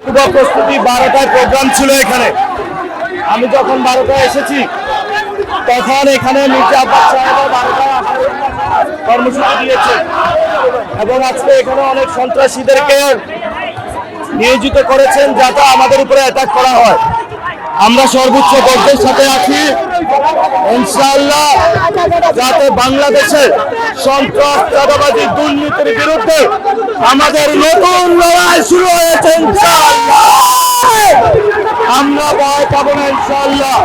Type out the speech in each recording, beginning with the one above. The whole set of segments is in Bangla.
পূর্ব প্রস্তুতি 12টায় প্রোগ্রাম ছিল এখানে। আমি যখন 12টায় এসেছি তখন এখানে মির্জা আব্বাস সাহেব 12টায় কর্মসূচি দিয়েছে এবং আজকে এখানে অনেক সন্ত্রাসীদেরকে নিয়োজিত করেছেন যাতে আমাদের উপরে অ্যাটাক করা হয়। আমরা সর্বোচ্চ গর্বের সাথে আছি ইনশাআল্লাহ, যাতে বাংলাদেশে সন্ত্রাস, চাঁদাবাজি, দুর্নীতির বিরুদ্ধে আমাদের নতুন লড়াই শুরু হয়েছে। ইনশাআল্লাহ আমরা ভয় পাবো না। ইনশাআল্লাহ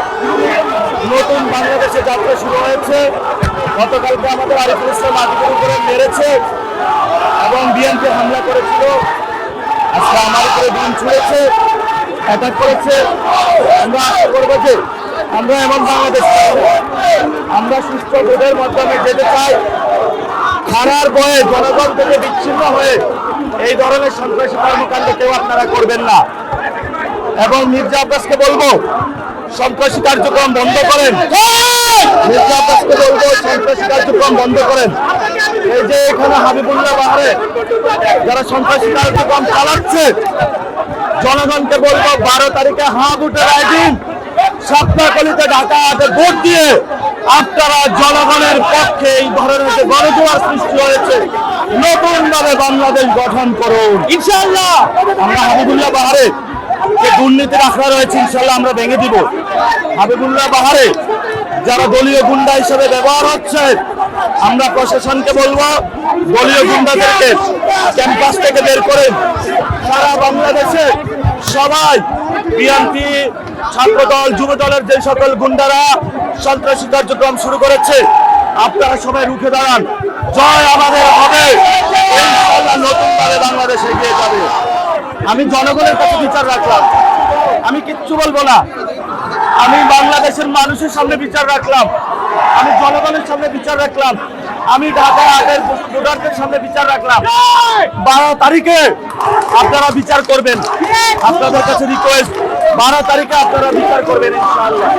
নতুন বাংলাদেশে যাত্রা শুরু হয়েছে। গতকালকে আমাদের আরিফুল ইসলাম আতিকের উপরে মেরেছে এবং বিএনপি হামলা করেছিল। আজকে আমার উপরে বিমান ছুঁড়েছে, অ্যাটাক করেছে। আমরা আশা করবো যে আমরা এমন বাংলাদেশ আমরা সুস্থ ভোটের মাধ্যমে যেতে চাই। হারার ভয়ে জনগণ থেকে বিচ্ছিন্ন হয়ে এই ধরনের সন্ত্রাসী কর্মকাণ্ড কেউ আপনারা করবেন না। এবং মির্জা আব্বাসকে বলবো সন্ত্রাসী কার্যক্রম বন্ধ করেন। মির্জা আব্বাসকে বলবো সন্ত্রাসী কার্যক্রম বন্ধ করেন। এই যে এখানে হাবিবুল্লাহ বাহারে যারা সন্ত্রাসী কার্যক্রম চালাচ্ছে, জনগণকে বলবো 12 তারিখে হাঁ ভোটের আয়োজন সাতনাকলিতে ঢাকা হাটে ভোট দিয়ে আপনারা জনগণের পক্ষে এই ধরনের যে গণজোয়ার সৃষ্টি হয়েছে নতুন ভাবে বাংলাদেশ গঠন করুন। ইনশাআল্লাহ আমরা হাবিবুল্লাহ বাহারে যে দুর্নীতির আখড়া রয়েছে ইনশাআল্লাহ আমরা ভেঙে দিব। হাবিবুল্লাহ বাহারে যারা দলীয় গুন্ডা হিসেবে ব্যবহার হচ্ছে, আমরা প্রশাসনকে বলবো দলীয় গুন্ডাদেরকে ক্যাম্পাস থেকে বের করেন। সারা বাংলাদেশে সবাই বিএনপি, ছাত্রদল, যুব দলের যে সকল গুন্ডারা সন্ত্রাসী কার্যক্রম শুরু করেছে আপনারা সবাই রুখে দাঁড়ান। জয় আমাদের হবে, ইনশাআল্লাহ নতুনভাবে বাংলাদেশ এগিয়ে যাবে। আমি জনগণের কাছে বিচার রাখলাম, আমি কিচ্ছু বলবো না। আমি বাংলাদেশের মানুষের সামনে বিচার রাখলাম, আমি জনগণের সামনে বিচার রাখলাম, আমি ঢাকা হাটের ভোটারদের সামনে বিচার রাখলাম। 12 তারিখে আপনারা বিচার করবেন। আপনাদের কাছে রিকোয়েস্ট, 12 তারিখে আপনারা বিচার করবেন ইনশাআল্লাহ।